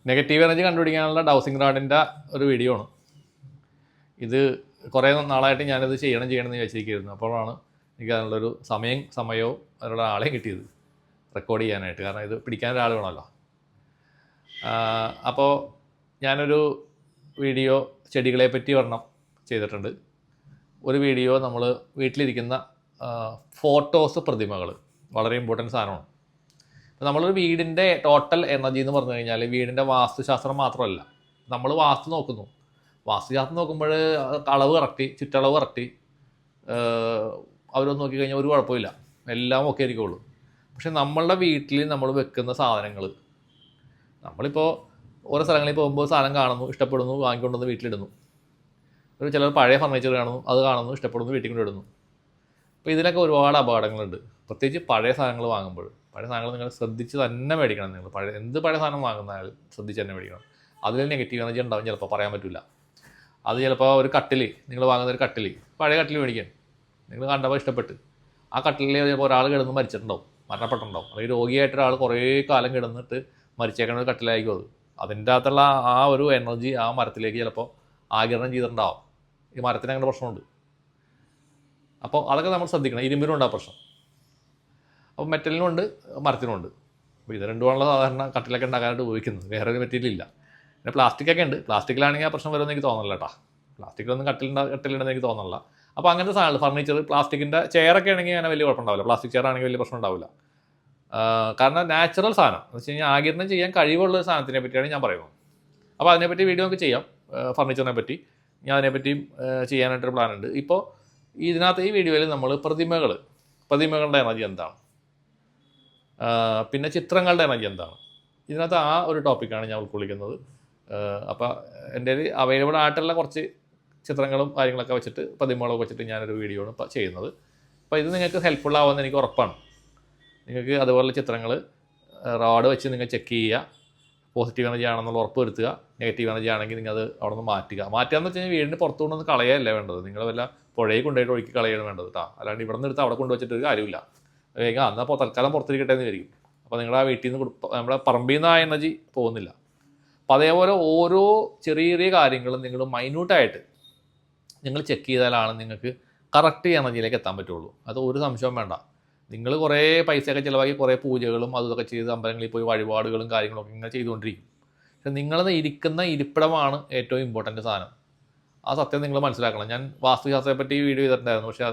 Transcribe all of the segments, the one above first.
Negative energy കണ്ടുപിടിക്കാനുള്ള dowsing റാഡിൻ്റെ ഒരു video ആണ് ഇത്. കുറേ നാളായിട്ട് ഞാനിത് ചെയ്യണമെന്ന് വിചാരിച്ചിരിക്കുകയായിരുന്നു. അപ്പോഴാണ് എനിക്ക് അതിനുള്ളൊരു സമയവും അതിനുള്ള ആളെയും കിട്ടിയത് റെക്കോർഡ് ചെയ്യാനായിട്ട്. കാരണം ഇത് പിടിക്കാൻ ഒരാൾ വേണമല്ലോ. അപ്പോൾ ഞാനൊരു വീഡിയോ ചെടികളെ പറ്റി ഒരെണ്ണം ചെയ്തിട്ടുണ്ട്. ഒരു വീഡിയോ നമ്മൾ വീട്ടിലിരിക്കുന്ന ഫോട്ടോസ്, പ്രതിമകൾ വളരെ ഇമ്പോർട്ടൻറ്റ് സാധനമാണ്. അപ്പോൾ നമ്മളൊരു വീടിൻ്റെ ടോട്ടൽ എനർജി എന്ന് പറഞ്ഞു കഴിഞ്ഞാൽ വീടിൻ്റെ വാസ്തുശാസ്ത്രം മാത്രമല്ല. നമ്മൾ വാസ്തുശാസ്ത്രം നോക്കുമ്പോൾ അളവ് കറക്റ്റ്, ചുറ്റളവ് കറക്റ്റ്, അവരൊന്ന് നോക്കിക്കഴിഞ്ഞാൽ ഒരു കുഴപ്പമില്ല, എല്ലാം ഒക്കെ ആയിരിക്കുള്ളൂ. പക്ഷെ നമ്മളുടെ വീട്ടിൽ നമ്മൾ വെക്കുന്ന സാധനങ്ങൾ, നമ്മളിപ്പോൾ ഓരോ സ്ഥലങ്ങളിൽ പോകുമ്പോൾ സാധനം കാണുന്നു, ഇഷ്ടപ്പെടുന്നു, വാങ്ങിക്കൊണ്ടുവന്ന് വീട്ടിലിടുന്നു. ചിലർ പഴയ ഫർണിച്ചർ കാണുന്നു, അത് കാണുന്നു, ഇഷ്ടപ്പെടുന്നു, വീട്ടിൽ കൊണ്ടിടുന്നു. അപ്പോൾ ഇതിനൊക്കെ ഒരുപാട് അപകടങ്ങളുണ്ട്. പ്രത്യേകിച്ച് പഴയ സാധനങ്ങൾ വാങ്ങുമ്പോൾ. പഴയ സാധനങ്ങൾ നിങ്ങൾ ശ്രദ്ധിച്ച് തന്നെ മേടിക്കണം. നിങ്ങൾ പഴയ സാധനം വാങ്ങുന്നാലും ശ്രദ്ധിച്ച് തന്നെ മേടിക്കണം. അതിൽ നെഗറ്റീവ് എനർജി ഉണ്ടാവും, ചിലപ്പോൾ പറയാൻ പറ്റില്ല. അത് ചിലപ്പോൾ ഒരു കട്ടിൽ, നിങ്ങൾ വാങ്ങുന്ന ഒരു കട്ടിൽ, പഴയ കട്ടിൽ മേടിക്കാൻ നിങ്ങൾ കണ്ടപ്പോൾ ഇഷ്ടപ്പെട്ട് ആ കട്ടിലിൽ ചിലപ്പോൾ ഒരാൾ കിടന്ന് മരണപ്പെട്ടിട്ടുണ്ടാവും. അല്ലെങ്കിൽ രോഗിയായിട്ട് ഒരാൾ കുറേ കാലം കിടന്നിട്ട് മരിച്ചേക്കുന്ന ഒരു കട്ടിലായിരിക്കും അത്. അതിൻ്റെ അകത്തുള്ള ആ ഒരു എനർജി ആ മരത്തിലേക്ക് ചിലപ്പോൾ ആഗിരണം ചെയ്തിട്ടുണ്ടാവും. ഈ മരത്തിന് അങ്ങനെ പ്രശ്നമുണ്ട്. അപ്പോൾ അതൊക്കെ നമ്മൾ ശ്രദ്ധിക്കണം. ഇരുമ്പിനും ഉണ്ട് ആ പ്രശ്നം. അപ്പോൾ മെറ്റലിനുമുണ്ട്, മരത്തിനുമുണ്ട്. അപ്പോൾ ഇത് രണ്ടുമാണല്ലോ സാധാരണ കട്ടിലൊക്കെ ഉണ്ടാക്കാനായിട്ട് ഉപയോഗിക്കുന്നത്. വേറെ ഒരു മെറ്റീരിയൽ ഇല്ല. പിന്നെ പ്ലാസ്റ്റിക്കൊക്കെ ഉണ്ട്. പ്ലാസ്റ്റിക്കിലാണെങ്കിൽ ആ പ്രശ്നം വരുമെന്ന് എനിക്ക് തോന്നുന്നില്ല കേട്ടോ. പ്ലാസ്റ്റിക്കിലൊന്നും കട്ടിലുണ്ടെന്ന് എനിക്ക് തോന്നുന്നില്ല. അപ്പോൾ അങ്ങനത്തെ സാധനങ്ങൾ, ഫർണിച്ചർ, പ്ലാസ്റ്റിക്കിൻ്റെ ചെയറൊക്കെ ആണെങ്കിൽ അങ്ങനെ വലിയ കുഴപ്പമുണ്ടാവില്ല. പ്ലാസ്റ്റിക് ചെയർ ആണെങ്കിൽ വലിയ പ്രശ്നം ഉണ്ടാവില്ല. കാരണം നാച്ചുറൽ സാധനം എന്ന് വെച്ച് കഴിഞ്ഞാൽ ആഗിരണം ചെയ്യാൻ കഴിവുള്ള ഒരു സാധനത്തിനെ പറ്റിയാണ് ഞാൻ പറയുന്നത്. അപ്പോൾ അതിനെപ്പറ്റി വീഡിയോ നമുക്ക് ചെയ്യാം. ഫർണിച്ചറിനെ പറ്റി ഞാൻ അതിനെപ്പറ്റിയും ചെയ്യാനായിട്ടൊരു പ്ലാനുണ്ട്. ഇപ്പോൾ ഇതിനകത്ത് ഈ വീഡിയോയിൽ നമ്മൾ പ്രതിമകളുടെ എനർജി എന്താണ്, പിന്നെ ചിത്രങ്ങളുടെ എനർജി എന്താണ്, ഇതിനകത്ത് ആ ഒരു ടോപ്പിക്കാണ് ഞാൻ ഉൾക്കൊള്ളിക്കുന്നത്. അപ്പോൾ എൻ്റെ അവൈലബിൾ ആയിട്ടുള്ള കുറച്ച് ചിത്രങ്ങളും കാര്യങ്ങളൊക്കെ വെച്ചിട്ട്, പ്രതിമകളൊക്കെ വെച്ചിട്ട് ഞാനൊരു വീഡിയോ ആണ് ഇപ്പോൾ ചെയ്യുന്നത്. അപ്പോൾ ഇത് നിങ്ങൾക്ക് ഹെൽപ്ഫുൾ ആവുമെന്ന് എനിക്ക് ഉറപ്പാണ്. നിങ്ങൾക്ക് അതുപോലുള്ള ചിത്രങ്ങൾ റോഡ് വെച്ച് നിങ്ങൾ ചെക്ക് ചെയ്യുക. പോസിറ്റീവ് എനർജി ആണെന്നുള്ള ഉറപ്പ് വരുത്തുക. നെഗറ്റീവ് എനർജി ആണെങ്കിൽ നിങ്ങൾ അത് അവിടെ നിന്ന് മാറ്റുക എന്ന് വെച്ച് കഴിഞ്ഞാൽ വീടിൻ്റെ പുറത്തു കൊണ്ടൊന്ന് കളയല്ല വേണ്ടത്. നിങ്ങൾ വല്ല പുഴയിൽ കൊണ്ടുപോയിട്ട് ഒഴുക്കി കളയാണ് വേണ്ടത് കേട്ടോ. അല്ലാണ്ട് ഇവിടെ നിന്ന് എടുത്ത് അവിടെ കൊണ്ടുവച്ചിട്ട് ഒരു കാര്യമില്ല. എന്നാൽ തൽക്കാലം പുറത്തിരിക്കട്ടെ എന്ന് വിചാരിക്കും. അപ്പോൾ നിങ്ങളുടെ ആ വീട്ടിൽ നിന്ന് നമ്മുടെ പറമ്പിൽ നിന്ന് ആ എനർജി പോകുന്നില്ല. അപ്പോൾ അതേപോലെ ഓരോ ചെറിയ ചെറിയ കാര്യങ്ങളും നിങ്ങൾ മൈന്യൂട്ടായിട്ട് നിങ്ങൾ ചെക്ക് ചെയ്താലാണ് നിങ്ങൾക്ക് കറക്റ്റ് എനർജിയിലേക്ക് എത്താൻ പറ്റുള്ളൂ. അത് ഒരു സംശയവും വേണ്ട. നിങ്ങൾ കുറേ പൈസയൊക്കെ ചിലവാക്കി കുറേ പൂജകളും അതൊക്കെ ചെയ്ത് അമ്പലങ്ങളിൽ പോയി വഴിപാടുകളും കാര്യങ്ങളൊക്കെ ഇങ്ങനെ ചെയ്തുകൊണ്ടിരിക്കും. പക്ഷെ നിങ്ങൾ ഇരിക്കുന്ന ഇരിപ്പിടമാണ് ഏറ്റവും ഇമ്പോർട്ടൻ്റ് സാധനം. ആ സത്യം നിങ്ങൾ മനസ്സിലാക്കണം. ഞാൻ വാസ്തുശാസ്ത്രത്തെ പറ്റി വീഡിയോ ചെയ്തിട്ടുണ്ടായിരുന്നു. പക്ഷേ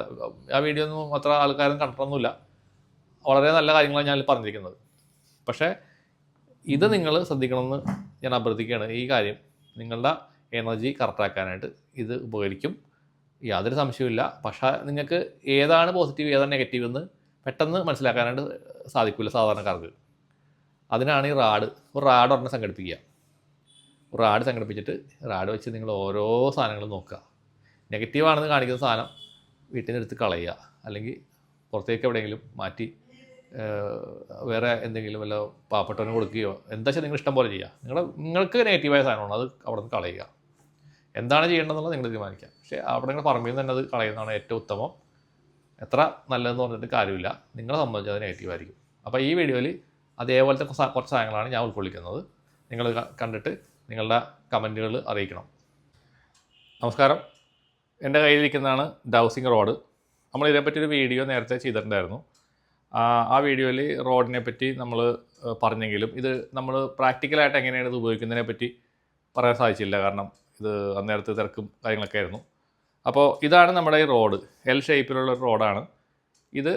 ആ വീഡിയോ ഒന്നും അത്ര ആൾക്കാരും കണ്ടിട്ടൊന്നുമില്ല. വളരെ നല്ല കാര്യങ്ങളാണ് ഞാൻ പറഞ്ഞിരിക്കുന്നത്. പക്ഷേ ഇത് നിങ്ങൾ ശ്രദ്ധിക്കണമെന്ന് ഞാൻ അഭ്യർത്ഥിക്കുകയാണ്. ഈ കാര്യം നിങ്ങളുടെ എനർജി കറക്റ്റാക്കാനായിട്ട് ഇത് ഉപകരിക്കും, യാതൊരു സംശയമില്ല. പക്ഷേ നിങ്ങൾക്ക് ഏതാണ് പോസിറ്റീവ് ഏതാണ് നെഗറ്റീവ് എന്ന് പെട്ടെന്ന് മനസ്സിലാക്കാനായിട്ട് സാധിക്കില്ല സാധാരണക്കാർക്ക്. അതിനാണ് ഈ ഒരു റാഡ് ഒരെണ്ണം സംഘടിപ്പിക്കുക. ഒരു റാഡ് സംഘടിപ്പിച്ചിട്ട് റാഡ് വെച്ച് നിങ്ങൾ ഓരോ സാധനങ്ങളും നോക്കുക. നെഗറ്റീവാണെന്ന് കാണിക്കുന്ന സാധനം വീട്ടിൽ നിന്ന് എടുത്ത് കളയുക, അല്ലെങ്കിൽ പുറത്തേക്ക് എവിടെയെങ്കിലും മാറ്റി വേറെ എന്തെങ്കിലും വല്ല പാവപ്പെട്ടവന് കൊടുക്കുകയോ എന്താ വെച്ചാൽ നിങ്ങൾ ഇഷ്ടം പോലെ ചെയ്യുക. നിങ്ങൾക്ക് നെഗറ്റീവായ സാധനമാണ് അത് അവിടെ നിന്ന് കളയുക. എന്താണ് ചെയ്യേണ്ടതെന്നുള്ളത് നിങ്ങൾ തീരുമാനിക്കുക. പക്ഷേ അവിടെ നിങ്ങൾ പറമ്പിൽ നിന്ന് തന്നെ അത് കളയുന്നതാണ് ഏറ്റവും ഉത്തമം. എത്ര നല്ലതെന്ന് പറഞ്ഞിട്ട് കാര്യമില്ല, നിങ്ങളെ സംബന്ധിച്ച് അത് നെഗറ്റീവായിരിക്കും. അപ്പോൾ ഈ വീഡിയോയിൽ അതേപോലത്തെ കുറച്ച് സാധനങ്ങളാണ് ഞാൻ ഉൾക്കൊള്ളിക്കുന്നത്. നിങ്ങൾ കണ്ടിട്ട് നിങ്ങളുടെ കമൻറ്റുകൾ അറിയിക്കണം. നമസ്കാരം. എൻ്റെ കയ്യിലിരിക്കുന്നതാണ് ഡൗസിങ് റോഡ്. നമ്മൾ ഇതിനെപ്പറ്റി ഒരു വീഡിയോ നേരത്തെ ചെയ്തിട്ടുണ്ടായിരുന്നു. ആ വീഡിയോയിൽ റോഡിനെ പറ്റി നമ്മൾ പറഞ്ഞെങ്കിലും ഇത് നമ്മൾ പ്രാക്ടിക്കലായിട്ട് എങ്ങനെയാണ് ഇത് ഉപയോഗിക്കുന്നതിനെ പറ്റി പറയാൻ സാധിച്ചില്ല. കാരണം ഇത് അന്നേരത്തെ തിരക്കും കാര്യങ്ങളൊക്കെ ആയിരുന്നു. അപ്പോൾ ഇതാണ് നമ്മുടെ ഈ റോഡ്. എൽ ഷേപ്പിലുള്ള ഒരു റോഡാണ് ഇത്.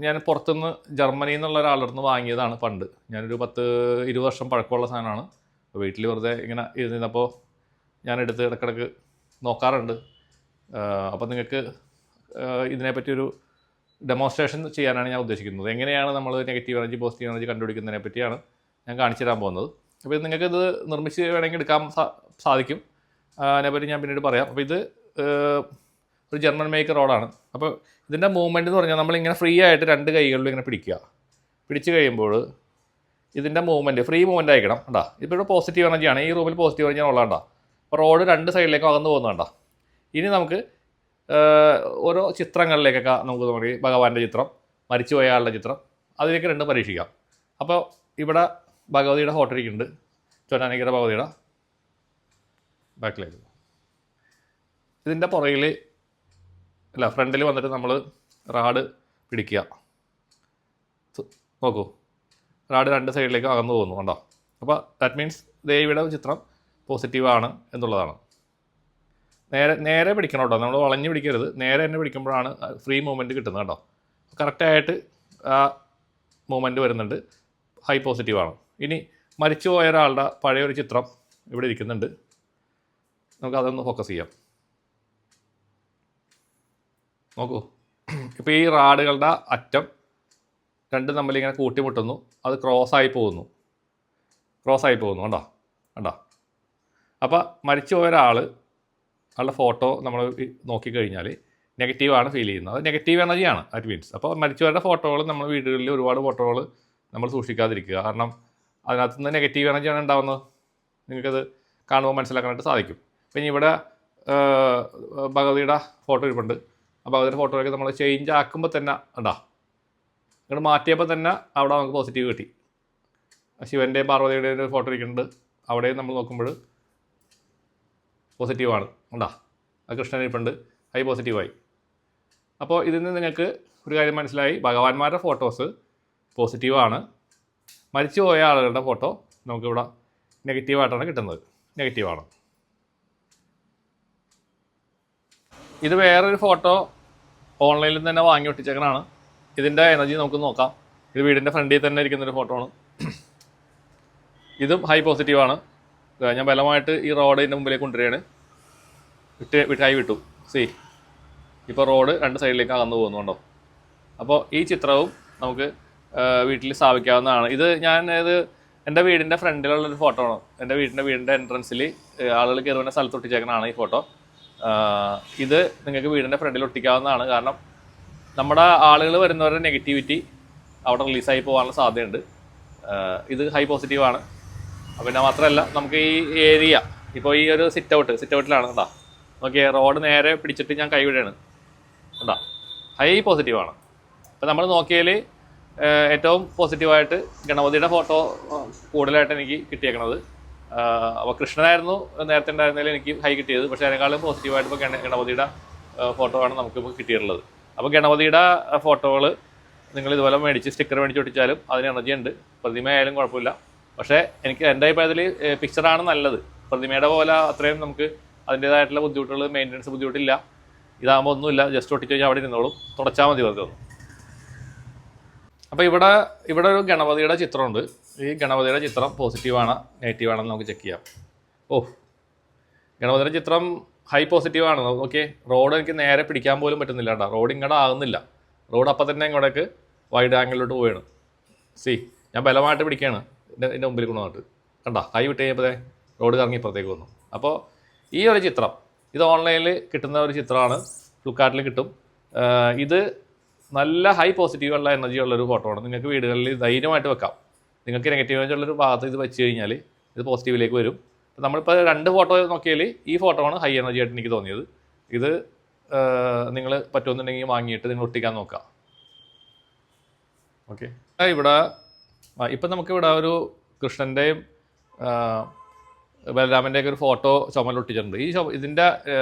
ഞാൻ പുറത്തുനിന്ന് ജർമ്മനിയിൽ നിന്നുള്ള ഒരാളുടെ വാങ്ങിയതാണ് പണ്ട്. ഞാനൊരു 10-20 വർഷം പഴക്കമുള്ള സാധനമാണ്. വീട്ടിൽ വെറുതെ ഇങ്ങനെ ഇരുന്നപ്പോൾ ഞാനെടുത്ത് ഇടയ്ക്കിടയ്ക്ക് നോക്കാറുണ്ട്. അപ്പോൾ നിങ്ങൾക്ക് ഇതിനെപ്പറ്റിയൊരു ഡെമോൺസ്ട്രേഷൻ ചെയ്യാനാണ് ഞാൻ ഉദ്ദേശിക്കുന്നത്. എങ്ങനെയാണ് നമ്മൾ നെഗറ്റീവ് എനർജി പോസിറ്റീവ് എനർജി കണ്ടുപിടിക്കുന്നതിനെ പറ്റിയാണ് ഞാൻ കാണിച്ചു തരാൻ പോകുന്നത്. അപ്പോൾ ഇത് നിങ്ങൾക്കിത് നിർമ്മിച്ച് വേണമെങ്കിൽ എടുക്കാൻ സാധിക്കും. അതിനെപ്പറ്റി ഞാൻ പിന്നീട് പറയാം. അപ്പോൾ ഇത് ഒരു ജർമ്മൻ മേക്ക് റോഡാണ്. അപ്പോൾ ഇതിൻ്റെ മൂവ്മെൻറ്റ് എന്ന് പറഞ്ഞാൽ നമ്മളിങ്ങനെ ഫ്രീ ആയിട്ട് 2 കൈകളിലും ഇങ്ങനെ പിടിച്ച് കഴിയുമ്പോൾ ഇതിൻ്റെ മൂവ്മെൻറ്റ് ഫ്രീ മൂവ്മെൻറ്റ് ആയിരിക്കണം. കണ്ടാ, ഇപ്പോൾ ഇവിടെ പോസിറ്റീവ് എനർജിയാണ്. ഈ റൂമിൽ പോസിറ്റീവ് എനർജി ഉള്ളതാണ്ടാ. അപ്പോൾ റോഡ് 2 സൈഡിലേക്കും അകന്ന് പോകുന്നുണ്ടാ. ഇനി നമുക്ക് ഓരോ ചിത്രങ്ങളിലേക്കൊക്കെ നമുക്ക് നോക്കി ഭഗവാന്റെ ചിത്രം, മരിച്ചുപോയ ആളുടെ ചിത്രം, അതിലേക്ക് 2 പരീക്ഷിക്കാം. അപ്പോൾ ഇവിടെ ഭഗവതിയുടെ ഫോട്ടോ ഇരിക്കുന്നുണ്ട്. ചോറ്റാനിക്കര ഭഗവതിയുടെ ബാക്കിലേക്ക്. ഇതിൻ്റെ പുറകിൽ അല്ല ഫ്രണ്ടിൽ വന്നിട്ട് നമ്മൾ റാഡ് പിടിക്കുക. നോക്കൂ, റാഡ് രണ്ട് സൈഡിലേക്ക് അകന്നു പോകുന്നു, കണ്ടോ? അപ്പോൾ ദാറ്റ് മീൻസ് ദേവിയുടെ ചിത്രം പോസിറ്റീവാണ് എന്നുള്ളതാണ്. നേരെ പിടിക്കണം കേട്ടോ, നമ്മൾ വളഞ്ഞ് പിടിക്കരുത്. നേരെ തന്നെ പിടിക്കുമ്പോഴാണ് ഫ്രീ മൂവ്മെൻറ്റ് കിട്ടുന്നത്, കേട്ടോ. കറക്റ്റായിട്ട് ആ മൂവ്മെൻറ്റ് വരുന്നുണ്ട്, ഹൈ പോസിറ്റീവാണ്. ഇനി മരിച്ചുപോയ ഒരാളുടെ പഴയൊരു ചിത്രം ഇവിടെ ഇരിക്കുന്നുണ്ട്, നമുക്കതൊന്ന് ഫോക്കസ് ചെയ്യാം. നോക്കൂ, ഇപ്പോൾ ഈ റാഡുകളുടെ അറ്റം രണ്ടും നമ്മളിങ്ങനെ കൂട്ടിമുട്ടുന്നു, അത് ക്രോസായി പോകുന്നു കണ്ടോ കണ്ടോ. അപ്പോൾ മരിച്ചുപോയ ആളുടെ ഫോട്ടോ നമ്മൾ നോക്കിക്കഴിഞ്ഞാൽ നെഗറ്റീവാണ് ഫീൽ ചെയ്യുന്നത്. അത് നെഗറ്റീവ് എനർജിയാണ് അറ്റ് മീൻസ്. അപ്പോൾ മരിച്ചവരുടെ ഫോട്ടോകൾ നമ്മൾ വീടുകളിൽ ഒരുപാട് ഫോട്ടോകൾ നമ്മൾ സൂക്ഷിക്കാതിരിക്കുക. കാരണം അതിനകത്ത് നിന്ന് നെഗറ്റീവ് എനർജിയാണ് ഉണ്ടാകുന്നത്. നിങ്ങൾക്കത് കാണുമ്പോൾ മനസ്സിലാക്കാനായിട്ട് സാധിക്കും. പിന്നെ ഇവിടെ ഭഗവതിയുടെ ഫോട്ടോ ഇരിപ്പുണ്ട്. ആ ഭഗവതിയുടെ ഫോട്ടോയൊക്കെ നമ്മൾ ചേഞ്ച് ആക്കുമ്പോൾ തന്നെ ഉണ്ടോ, ഇങ്ങോട്ട് മാറ്റിയപ്പോൾ തന്നെ അവിടെ നമുക്ക് പോസിറ്റീവ് കിട്ടി. ശിവൻ്റെയും പാർവതിയുടെയും ഒരു ഫോട്ടോ ഇരിക്കുന്നുണ്ട്, അവിടെയും നമ്മൾ നോക്കുമ്പോൾ പോസിറ്റീവാണ്, ഉണ്ടോ? അത് കൃഷ്ണൻ ഇരിപ്പുണ്ട്, ഹൈ പോസിറ്റീവായി. അപ്പോൾ ഇതിൽ നിന്ന് നിങ്ങൾക്ക് ഒരു കാര്യം മനസ്സിലായി, ഭഗവാന്മാരുടെ ഫോട്ടോസ് പോസിറ്റീവാണ്. മരിച്ചുപോയ ആളുകളുടെ ഫോട്ടോ നമുക്കിവിടെ നെഗറ്റീവായിട്ടാണ് കിട്ടുന്നത്, നെഗറ്റീവാണ്. ഇത് വേറൊരു ഫോട്ടോ ഓൺലൈനിൽ തന്നെ വാങ്ങി ഒട്ടിച്ചേക്കനാണ്. ഇതിൻ്റെ എനർജി നമുക്ക് നോക്കാം. ഇത് വീടിൻ്റെ ഫ്രണ്ടിൽ തന്നെ ഇരിക്കുന്നൊരു ഫോട്ടോ ആണ്. ഇതും ഹൈ പോസിറ്റീവാണ്. ഞാൻ ബലമായിട്ട് ഈ റോഡ് ഇതിൻ്റെ മുമ്പിലേക്ക് കൊണ്ടുവരികയാണ്. വിട്ടായി വിട്ടു. ഇപ്പോൾ റോഡ് രണ്ട് സൈഡിലേക്ക് അകന്നു പോകുന്നുണ്ടോ. അപ്പോൾ ഈ ചിത്രവും നമുക്ക് വീട്ടിൽ സ്ഥാപിക്കാവുന്നതാണ്. ഇത് എൻ്റെ വീടിൻ്റെ ഫ്രണ്ടിലുള്ളൊരു ഫോട്ടോ ആണ്. എൻ്റെ വീടിൻ്റെ എൻട്രൻസിൽ ആളുകൾ കയറുന്ന സ്ഥലത്ത് ഒട്ടിച്ചേക്കണതാണ് ഈ ഫോട്ടോ. ഇത് നിങ്ങൾക്ക് വീടിൻ്റെ ഫ്രണ്ടിൽ ഒട്ടിക്കാവുന്നതാണ്. കാരണം നമ്മുടെ ആളുകൾ വരുന്നവരുടെ നെഗറ്റിവിറ്റി അവിടെ റിലീസായി പോകാനുള്ള സാധ്യതയുണ്ട്. ഇത് ഹൈ പോസിറ്റീവാണ്. പിന്നെ മാത്രമല്ല, നമുക്ക് ഈ ഏരിയ ഇപ്പോൾ ഈ ഒരു സിറ്റൗട്ടിലാണ് കേട്ടോ. നോക്കിയേ, റോഡ് നേരെ പിടിച്ചിട്ട് ഞാൻ കൈ വിടുകയാണ് കേട്ടോ. ഹൈ പോസിറ്റീവാണ്. അപ്പോൾ നമ്മൾ നോക്കിയാൽ ഏറ്റവും പോസിറ്റീവായിട്ട് ഗണപതിയുടെ ഫോട്ടോ കൂടുതലായിട്ട് എനിക്ക് കിട്ടിയേക്കണത്. അപ്പോൾ കൃഷ്ണനായിരുന്നു നേരത്തെ ഉണ്ടായിരുന്നതിൽ എനിക്ക് ഹൈ കിട്ടിയത്. പക്ഷേ അതിനേക്കാളും പോസിറ്റീവായിട്ട് ഇപ്പോൾ ഗണപതിയുടെ ഫോട്ടോ ആണ് നമുക്കിപ്പോൾ കിട്ടിയിട്ടുള്ളത്. അപ്പോൾ ഗണപതിയുടെ ഫോട്ടോകൾ നിങ്ങൾ ഇതുപോലെ മേടിച്ച് സ്റ്റിക്കർ മേടിച്ച് ഒട്ടിച്ചാലും അതിന് എനർജി ഉണ്ട്. പ്രതിമ ആയാലും കുഴപ്പമില്ല. പക്ഷേ എനിക്ക് എൻ്റെ അഭിപ്രായത്തിൽ പിക്ചറാണ് നല്ലത്. പ്രതിമയുടെ പോലെ അത്രയും നമുക്ക് അതിൻ്റേതായിട്ടുള്ള ബുദ്ധിമുട്ടുകൾ, മെയിൻ്റനൻസ് ബുദ്ധിമുട്ടില്ല. ഇതാകുമ്പോൾ ഒന്നുമില്ല, ജസ്റ്റ് ഒട്ടിച്ച് കഴിഞ്ഞാൽ അവിടെ ഇരുന്നോളും, തുടച്ചാൽ മതി വെറുതെ ഒന്ന്. അപ്പോൾ ഇവിടെ ഒരു ഗണപതിയുടെ ചിത്രമുണ്ട്. ഈ ഗണപതിയുടെ ചിത്രം പോസിറ്റീവാണ് നെഗറ്റീവാണെന്ന് നമുക്ക് ചെക്ക് ചെയ്യാം. ഗണപതിയുടെ ചിത്രം ഹൈ പോസിറ്റീവാണ്. ഓക്കെ, റോഡ് എനിക്ക് നേരെ പിടിക്കാൻ പോലും പറ്റുന്നില്ല കേട്ടോ. റോഡ് ഇങ്ങോട്ട് ആകുന്നില്ല. റോഡ് അപ്പം തന്നെ ഇങ്ങോട്ടേക്ക് വൈഡ് ആംഗിളിലോട്ട് പോവുകയാണ്. ഞാൻ ബലമായിട്ട് പിടിക്കുകയാണ് ഇതിൻ്റെ മുമ്പിൽ കൊണ്ടുവന്നിട്ട്. കണ്ടോ, കൈ വിട്ട് കഴിഞ്ഞപ്പോൾ റോഡ് കറങ്ങി ഇപ്പുറത്തേക്ക് വന്നു. അപ്പോൾ ഈ ഒരു ചിത്രം ഇത് ഓൺലൈനിൽ കിട്ടുന്ന ഒരു ചിത്രമാണ്, ഫ്ലിപ്കാർട്ടിൽ കിട്ടും. ഇത് നല്ല ഹൈ പോസിറ്റീവുള്ള എനർജി ഉള്ളൊരു ഫോട്ടോ ആണ്. നിങ്ങൾക്ക് വീടുകളിൽ ധൈര്യമായിട്ട് വെക്കാം. നിങ്ങൾക്ക് നെഗറ്റീവ് എനർജി ഉള്ളൊരു ഭാഗത്ത് ഇത് വെച്ച് കഴിഞ്ഞാൽ ഇത് പോസിറ്റീവിലേക്ക് വരും. നമ്മളിപ്പോൾ രണ്ട് ഫോട്ടോ നോക്കിയാൽ ഈ ഫോട്ടോ ആണ് ഹൈ എനർജി ആയിട്ട് എനിക്ക് തോന്നിയത്. ഇത് നിങ്ങൾ പറ്റുമെന്നുണ്ടെങ്കിൽ വാങ്ങിയിട്ട് നിങ്ങൾ ഒട്ടിക്കാൻ നോക്കുക. ഓക്കെ, ഇവിടെ ഇപ്പം നമുക്കിവിടെ ഒരു കൃഷ്ണൻ്റെയും ബലരാമൻ്റെയൊക്കെ ഒരു ഫോട്ടോ ചുമൽ ഒട്ടിച്ചിട്ടുണ്ട്. ഇതിൻ്റെ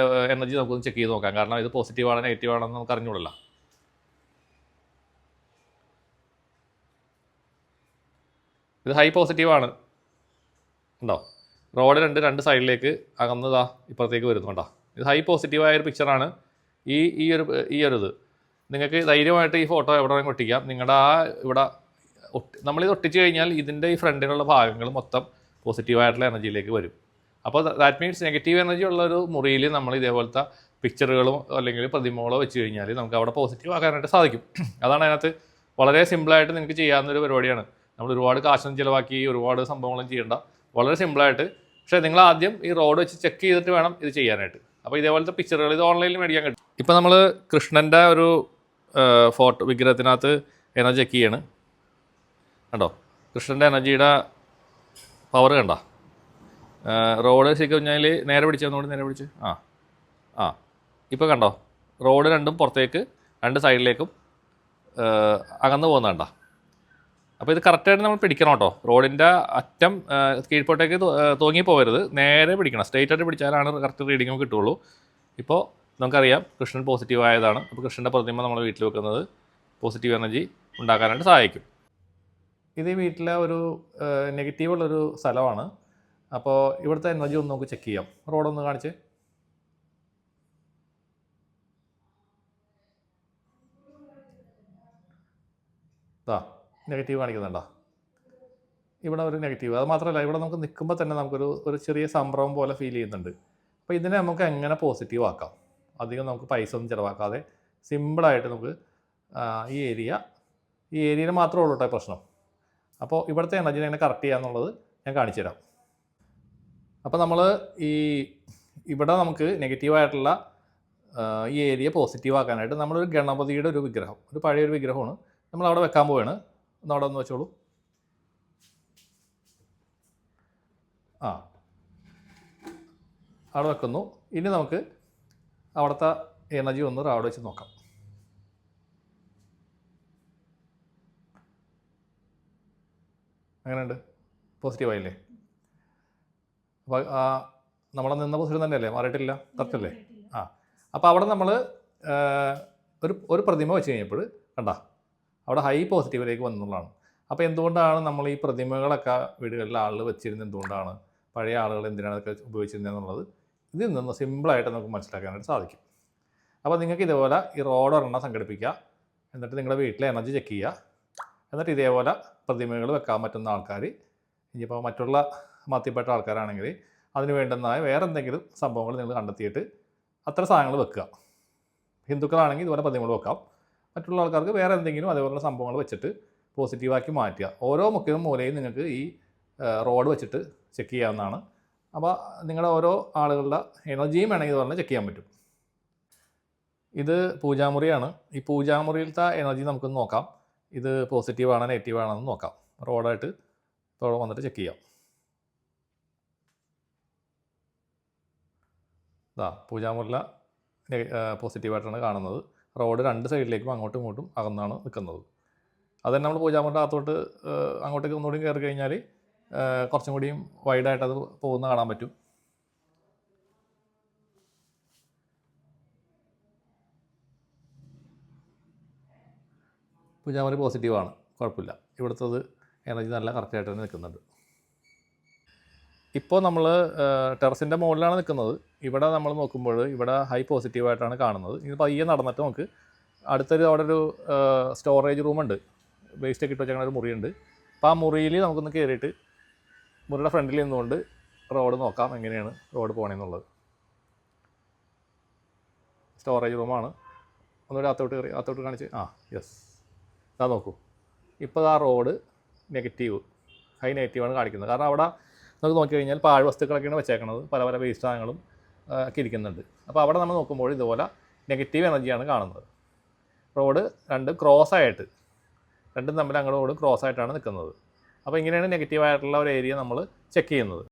എനർജി നമുക്കൊന്ന് ചെക്ക് ചെയ്ത് നോക്കാം. കാരണം ഇത് പോസിറ്റീവാണോ നെഗറ്റീവാണെന്ന് നമുക്ക് അറിഞ്ഞൂടല്ല. ഇത് ഹൈ പോസിറ്റീവാണ്. ഉണ്ടോ, റോഡ് രണ്ട് സൈഡിലേക്ക് അകന്നതാ ഇപ്പുറത്തേക്ക് വരുന്നു. കേട്ടോ, ഇത് ഹൈ പോസിറ്റീവായൊരു പിക്ചറാണ്. ഈ ഒരു ഇത് നിങ്ങൾക്ക് ധൈര്യമായിട്ട് ഈ ഫോട്ടോ എവിടെ വേണമെങ്കിൽ ഒട്ടിക്കാം. നിങ്ങളുടെ ഇവിടെ നമ്മളിത് ഒട്ടിച്ച് കഴിഞ്ഞാൽ ഇതിൻ്റെ ഈ ഫ്രണ്ടിലുള്ള ഭാഗങ്ങൾ മൊത്തം പോസിറ്റീവായിട്ടുള്ള എനർജിയിലേക്ക് വരും. അപ്പോൾ ദാറ്റ് മീൻസ് നെഗറ്റീവ് എനർജി ഉള്ളൊരു മുറിയിൽ നമ്മൾ ഇതേപോലത്തെ പിക്ചറുകളും അല്ലെങ്കിൽ പ്രതിമകളോ വെച്ച് കഴിഞ്ഞാൽ നമുക്ക് അവിടെ പോസിറ്റീവ് ആക്കാനായിട്ട് സാധിക്കും. അതാണ് അതിനകത്ത് വളരെ സിമ്പിളായിട്ട് നിങ്ങൾക്ക് ചെയ്യാവുന്നൊരു പരിപാടിയാണ്. നമ്മൾ ഒരുപാട് കാശൊന്നും ചിലവാക്കി ഒരുപാട് സംഭവങ്ങളും ചെയ്യേണ്ട, വളരെ സിമ്പിളായിട്ട്. പക്ഷേ നിങ്ങൾ ആദ്യം ഈ റോഡ് വെച്ച് ചെക്ക് ചെയ്തിട്ട് വേണം ഇത് ചെയ്യാനായിട്ട്. അപ്പോൾ ഇതേപോലത്തെ പിക്ചറുകൾ ഇത് ഓൺലൈനിൽ മേടിക്കാൻ കിട്ടും. ഇപ്പോൾ നമ്മൾ കൃഷ്ണൻ്റെ ഒരു ഫോട്ടോ വിഗ്രഹത്തിനകത്ത് എനർജി ചെക്ക് ചെയ്യാണ്. കണ്ടോ, കൃഷ്ണൻ്റെ എനർജിയുടെ പവർ കണ്ടോ. റോഡ് ശരിക്കും കഴിഞ്ഞാൽ നേരെ പിടിച്ചതുകൊണ്ട് നേരെ പിടിച്ച് ഇപ്പോൾ കണ്ടോ, റോഡ് രണ്ടും പുറത്തേക്ക് രണ്ട് സൈഡിലേക്കും അകന്നു പോകുന്ന കണ്ടോ. അപ്പോൾ ഇത് കറക്റ്റായിട്ട് നമ്മൾ പിടിക്കണം കേട്ടോ. റോഡിൻ്റെ അറ്റം കീഴ്പോട്ടേക്ക് തൂങ്ങി പോകരുത്, നേരെ പിടിക്കണം. സ്ട്രെയിറ്റ് ആയിട്ട് പിടിച്ചാലാണ് കറക്റ്റ് റീഡിങ്ങും കിട്ടുള്ളൂ. ഇപ്പോൾ നമുക്കറിയാം കൃഷ്ണൻ പോസിറ്റീവ് ആയതാണ്. അപ്പോൾ കൃഷ്ണൻ്റെ പ്രതിമ നമ്മൾ വീട്ടിൽ വെക്കുന്നത് പോസിറ്റീവ് എനർജി ഉണ്ടാക്കാനായിട്ട് സഹായിക്കും. ഇത് ഈ വീട്ടിലെ ഒരു നെഗറ്റീവുള്ളൊരു സ്ഥലമാണ്. അപ്പോൾ ഇവിടുത്തെ എനർജി ഒന്ന് നമുക്ക് ചെക്ക് ചെയ്യാം. റോഡൊന്ന് കാണിച്ച്. നെഗറ്റീവ് കാണിക്കുന്നുണ്ടോ? ഇവിടെ ഒരു നെഗറ്റീവ്. അത് മാത്രമല്ല, ഇവിടെ നമുക്ക് നിൽക്കുമ്പോൾ തന്നെ നമുക്കൊരു ചെറിയ സംഭ്രമം പോലെ ഫീൽ ചെയ്യുന്നുണ്ട്. അപ്പോൾ ഇതിനെ നമുക്ക് എങ്ങനെ പോസിറ്റീവ് ആക്കാം? അധികം നമുക്ക് പൈസ ഒന്നും ചിലവാക്കാതെ സിമ്പിളായിട്ട് നമുക്ക് ഈ ഏരിയയിൽ മാത്രമേ ഉള്ളൂ കേട്ടോ പ്രശ്നം. അപ്പോൾ ഇവിടുത്തെ എനർജിനെ എങ്ങനെ കറക്റ്റ് ചെയ്യാന്നുള്ളത് ഞാൻ കാണിച്ചു തരാം. അപ്പോൾ നമ്മൾ ഇവിടെ നമുക്ക് നെഗറ്റീവായിട്ടുള്ള ഈ ഏരിയ പോസിറ്റീവ് ആക്കാനായിട്ട് നമ്മളൊരു ഗണപതിയുടെ ഒരു വിഗ്രഹം, ഒരു പഴയൊരു വിഗ്രഹമാണ് നമ്മൾ അവിടെ വെക്കാൻ പോവുകയാണ്. അവിടെ ഒന്ന് വെച്ചോളൂ. അവിടെ വെക്കുന്നു. ഇനി നമുക്ക് അവിടുത്തെ എനർജി ഒന്ന് അവിടെ വെച്ച് നോക്കാം. അങ്ങനെയുണ്ട്, പോസിറ്റീവായില്ലേ? അപ്പോൾ നമ്മളെ നിന്ന പൊസിഷൻ തന്നെയല്ലേ, മാറിയിട്ടില്ല, കറക്റ്റല്ലേ? അപ്പോൾ അവിടെ നമ്മൾ ഒരു പ്രതിമ വെച്ച് കഴിഞ്ഞപ്പോൾ കണ്ട അവിടെ ഹൈ പോസിറ്റീവിലേക്ക് വന്നുള്ളതാണ്. അപ്പോൾ എന്തുകൊണ്ടാണ് നമ്മൾ ഈ പ്രതിമകളൊക്കെ വീടുകളിൽ ആളുകൾ വെച്ചിരുന്നത്, എന്തുകൊണ്ടാണ് പഴയ ആളുകൾ എന്തിനാണ് അതൊക്കെ ഉപയോഗിച്ചിരുന്നത് എന്നുള്ളത് ഇതിൽ നിന്ന് സിമ്പിളായിട്ട് നമുക്ക് മനസ്സിലാക്കാനായിട്ട് സാധിക്കും. അപ്പോൾ നിങ്ങൾക്ക് ഇതേപോലെ ഈ റോഡ് ഒരെണ്ണം സംഘടിപ്പിക്കുക, എന്നിട്ട് നിങ്ങളുടെ വീട്ടിലെ എനർജി ചെക്ക് ചെയ്യുക, എന്നിട്ട് ഇതേപോലെ പ്രതിമകൾ വെക്കാൻ പറ്റുന്ന ആൾക്കാർ, ഇനിയിപ്പോൾ മറ്റുള്ള മതത്തിൽപ്പെട്ട ആൾക്കാരാണെങ്കിൽ അതിന് വേണ്ടുന്നതായ വേറെ എന്തെങ്കിലും സംഭവങ്ങൾ നിങ്ങൾ കണ്ടെത്തിയിട്ട് അത്ര സാധനങ്ങൾ വെക്കുക. ഹിന്ദുക്കളാണെങ്കിൽ ഇതുപോലെ പ്രതിമകൾ വെക്കാം, മറ്റുള്ള ആൾക്കാർക്ക് വേറെ എന്തെങ്കിലും അതേപോലുള്ള സംഭവങ്ങൾ വെച്ചിട്ട് പോസിറ്റീവാക്കി മാറ്റുക. ഓരോ മുക്കിലും മൂലയും നിങ്ങൾക്ക് ഈ റോഡ് വെച്ചിട്ട് ചെക്ക് ചെയ്യാവുന്നതാണ്. അപ്പോൾ നിങ്ങളുടെ ഓരോ ആളുകളുടെ എനർജിയും വേണമെങ്കിൽ ഇതുപോലെ ചെക്ക് ചെയ്യാൻ പറ്റും. ഇത് പൂജാമുറിയാണ്. ഈ പൂജാമുറിയിലത്തെ എനർജി നമുക്കൊന്ന് നോക്കാം. ഇത് പോസിറ്റീവാണോ നെഗറ്റീവാണോ എന്ന് നോക്കാം. റോഡായിട്ട് ഇപ്പോൾ വന്നിട്ട് ചെക്ക് ചെയ്യാം. പൂജാമുറിയിലെ പോസിറ്റീവായിട്ടാണ് കാണുന്നത്. റോഡ് രണ്ട് സൈഡിലേക്കും അങ്ങോട്ടും ഇങ്ങോട്ടും അകന്നാണ് നിൽക്കുന്നത്. അത് തന്നെ നമ്മൾ പൂജാമുറിൻ്റെ അകത്തോട്ട് അങ്ങോട്ടേക്ക് ഒന്നുകൂടി കയറി കഴിഞ്ഞാൽ കുറച്ചും കൂടിയും വൈഡായിട്ട് അത് പോകുന്ന കാണാൻ പറ്റും. പൂജാമുറി പോസിറ്റീവാണ്, കുഴപ്പമില്ല. ഇവിടുത്തത് എനർജി നല്ല കറക്റ്റായിട്ട് തന്നെ നിൽക്കുന്നുണ്ട്. ഇപ്പോൾ നമ്മൾ ടെറസിൻ്റെ മുകളിലാണ് നിൽക്കുന്നത്. ഇവിടെ നമ്മൾ നോക്കുമ്പോൾ ഇവിടെ ഹൈ പോസിറ്റീവായിട്ടാണ് കാണുന്നത്. ഇത് പയ്യെ നടന്നിട്ട് നമുക്ക് അടുത്തൊരു അവിടെ ഒരു സ്റ്റോറേജ് റൂമുണ്ട്, വേസ്റ്റൊക്കെ ഇട്ട് വെച്ചാൽ ഒരു മുറിയുണ്ട്. അപ്പോൾ ആ മുറിയിൽ നമുക്കൊന്ന് കയറിയിട്ട് മുറിയുടെ ഫ്രണ്ടിൽ നിന്നുകൊണ്ട് റോഡ് നോക്കാം, എങ്ങനെയാണ് റോഡ് പോകണമെന്നുള്ളത്. സ്റ്റോറേജ് റൂമാണ്. ഒന്നുകൂടി അകത്തോട്ട് കാണിച്ച് യെസ്, ഇതാ നോക്കൂ. ഇപ്പോൾ ആ റോഡ് നെഗറ്റീവ്, ഹൈ നെഗറ്റീവാണ് കാണിക്കുന്നത്. കാരണം അവിടെ നമുക്ക് നോക്കി കഴിഞ്ഞാൽ പാഴ് വസ്തുക്കളൊക്കെയാണ് വെച്ചേക്കുന്നത്, പല പല വേസ്റ്റ് സാധനങ്ങളും ഒക്കെ ഇരിക്കുന്നുണ്ട്. അപ്പോൾ അവിടെ നമ്മൾ നോക്കുമ്പോൾ ഇതുപോലെ നെഗറ്റീവ് എനർജിയാണ് കാണുന്നത്. റോഡ് രണ്ടും ക്രോസായിട്ട്, രണ്ടും തമ്മിൽ അങ്ങോട്ട് റോഡ് ക്രോസായിട്ടാണ് നിൽക്കുന്നത്. അപ്പോൾ ഇങ്ങനെയാണ് നെഗറ്റീവായിട്ടുള്ള ഒരു ഏരിയ നമ്മൾ ചെക്ക് ചെയ്യുന്നത്.